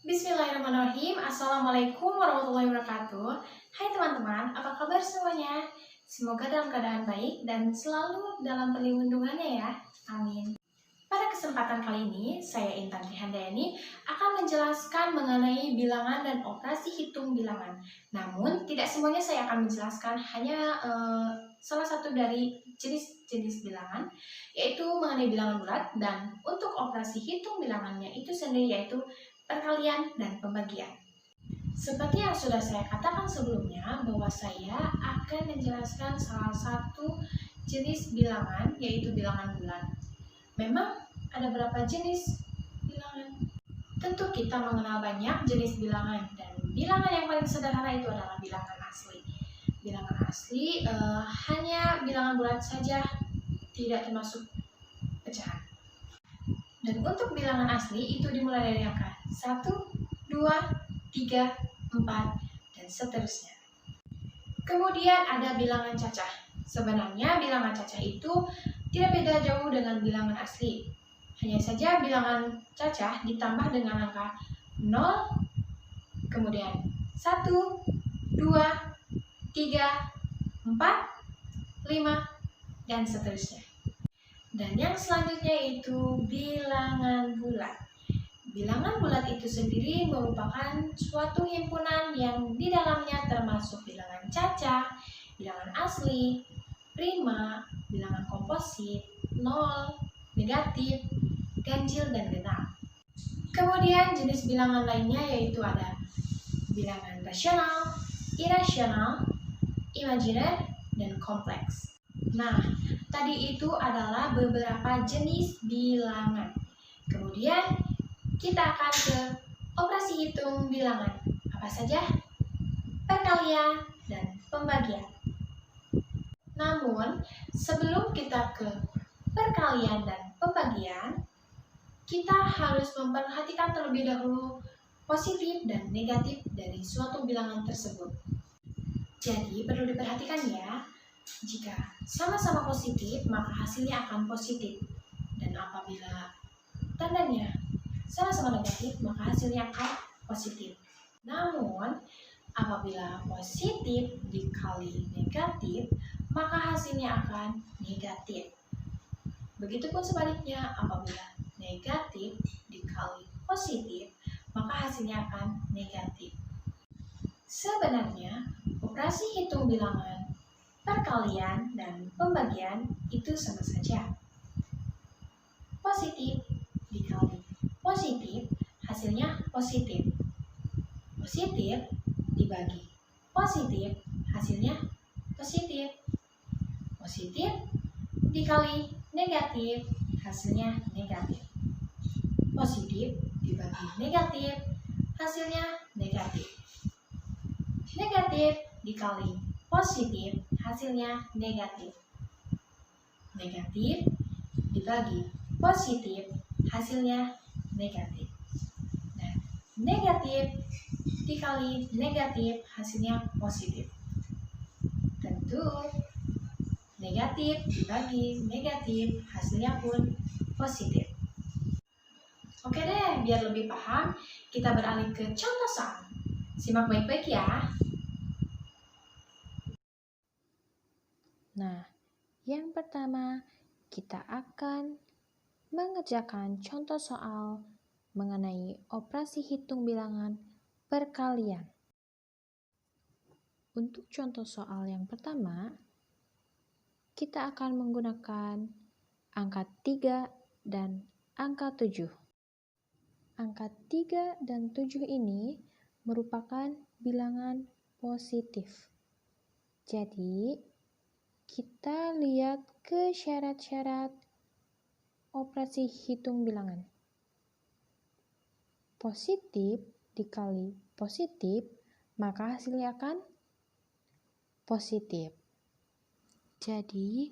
Bismillahirrahmanirrahim. Assalamualaikum warahmatullahi wabarakatuh. Hai teman-teman, apa kabar semuanya? Semoga dalam keadaan baik dan selalu dalam perlindungannya ya. Amin. Pada kesempatan kali ini, saya Intan Trihandayani akan menjelaskan mengenai bilangan dan operasi hitung bilangan. Namun, tidak semuanya saya akan menjelaskan, hanya salah satu dari jenis-jenis bilangan, yaitu mengenai bilangan bulat, dan untuk operasi hitung bilangannya itu sendiri yaitu perkalian dan pembagian. Seperti yang sudah saya katakan sebelumnya, bahwa saya akan menjelaskan salah satu jenis bilangan, yaitu bilangan bulat. Memang ada berapa jenis bilangan? Tentu kita mengenal banyak jenis bilangan, dan bilangan yang paling sederhana itu adalah bilangan asli. Bilangan asli hanya bilangan bulat saja, tidak termasuk pecahan. Dan untuk bilangan asli itu dimulai dari angka 1, 2, 3, 4, dan seterusnya. Kemudian ada bilangan cacah. Sebenarnya bilangan cacah itu tidak beda jauh dengan bilangan asli. Hanya saja bilangan cacah ditambah dengan angka 0, kemudian 1, 2, 3, 4, 5, dan seterusnya. Dan yang selanjutnya itu bilangan bulat. Bilangan bulat itu sendiri merupakan suatu himpunan yang di dalamnya termasuk bilangan cacah, bilangan asli, prima, bilangan komposit, nol, negatif, ganjil, dan genap. Kemudian jenis bilangan lainnya yaitu ada bilangan rasional, irasional, imajiner, dan kompleks. Nah, tadi itu adalah beberapa jenis bilangan. Kemudian kita akan ke operasi hitung bilangan. Apa saja? Perkalian dan pembagian. Namun, sebelum kita ke perkalian dan pembagian, kita harus memperhatikan terlebih dahulu positif dan negatif dari suatu bilangan tersebut. Jadi, perlu diperhatikan ya, jika sama-sama positif, maka hasilnya akan positif. Dan apabila tandanya sama-sama negatif, maka hasilnya akan positif. Namun, apabila positif dikali negatif, maka hasilnya akan negatif. Begitupun sebaliknya, apabila negatif dikali positif, maka hasilnya akan negatif. Sebenarnya, operasi hitung bilangan, perkalian, dan pembagian itu sama saja. Positif dikali positif, hasilnya positif. Positif dibagi positif, hasilnya positif. Positif dikali negatif, hasilnya negatif. Positif dibagi negatif, hasilnya negatif. Negatif dikali positif, hasilnya negatif. Negatif dibagi positif, hasilnya negatif. Nah, negatif dikali negatif, hasilnya positif. Tentu, negatif dibagi negatif, hasilnya pun positif. Oke deh, biar lebih paham, kita beralih ke contoh soal. Simak baik-baik ya. Nah, yang pertama kita akan mengerjakan contoh soal mengenai operasi hitung bilangan perkalian. Untuk contoh soal yang pertama, kita akan menggunakan angka 3 dan angka 7. Angka 3 dan 7 ini merupakan bilangan positif. Jadi, kita lihat ke syarat-syarat operasi hitung bilangan. Positif dikali positif, maka hasilnya akan positif. Jadi,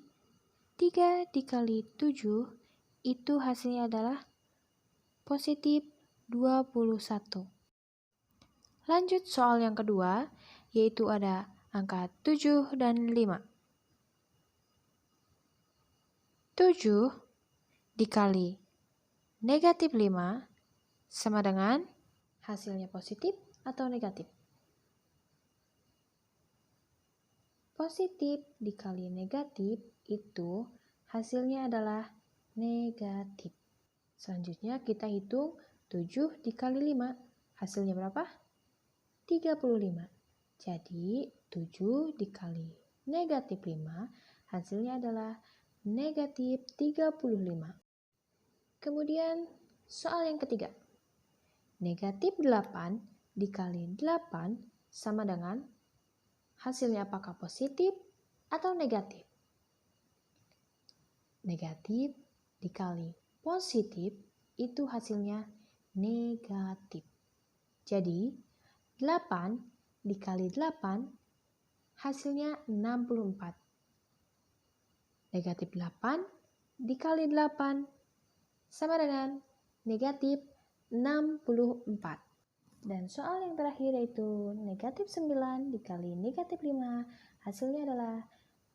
3 dikali 7 itu hasilnya adalah positif 21. Lanjut soal yang kedua, yaitu ada angka 7 dan 5. 7 dikali negatif 5 sama dengan Hasilnya positif atau negatif? Positif dikali negatif itu hasilnya adalah negatif. Selanjutnya kita hitung 7 dikali 5. Hasilnya berapa? 35. Jadi 7 dikali negatif 5 hasilnya adalah negatif 35. Kemudian soal yang ketiga. Negatif 8 dikali 8 sama dengan hasilnya apakah positif atau negatif? Negatif dikali positif itu hasilnya negatif. Jadi 8 dikali 8 hasilnya 64. Negatif 8 dikali 8 sama dengan negatif 64. Dan soal yang terakhir yaitu negatif 9 dikali negatif 5 hasilnya adalah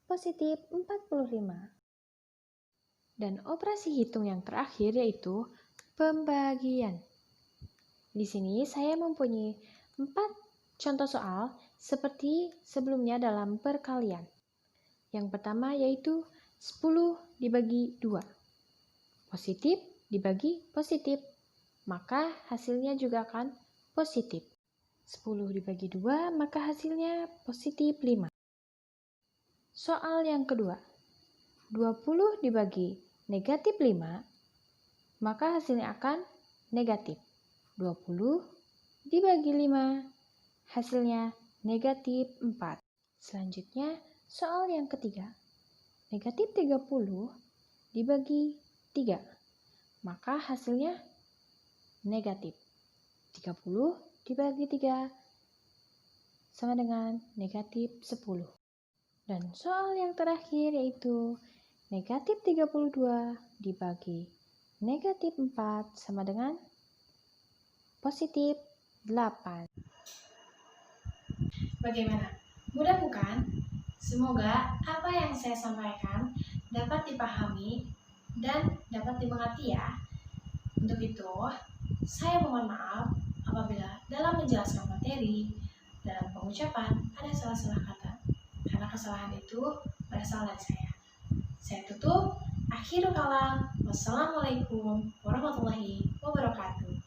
positif 45. Dan operasi hitung yang terakhir yaitu pembagian. Di sini saya mempunyai 4 contoh soal seperti sebelumnya dalam perkalian. Yang pertama yaitu 10 dibagi 2. Positif dibagi positif, maka hasilnya juga akan positif. 10 dibagi 2, maka hasilnya positif 5. Soal yang kedua, 20 dibagi negatif 5, maka hasilnya akan negatif. 20 dibagi 5, hasilnya negatif 4. Selanjutnya, soal yang ketiga, negatif 30 dibagi 3, maka hasilnya negatif. 30 dibagi 3 sama dengan negatif 10. Dan soal yang terakhir yaitu negatif 32 dibagi negatif 4 sama dengan positif 8. Bagaimana? Mudah bukan? Semoga apa yang saya sampaikan dapat dipahami dan dapat dimengerti ya. Untuk itu, saya mohon maaf apabila dalam menjelaskan materi, dalam pengucapan ada salah-salah kata. Karena kesalahan itu berasal dari saya. Saya tutup. Akhirul kalam. Wassalamualaikum warahmatullahi wabarakatuh.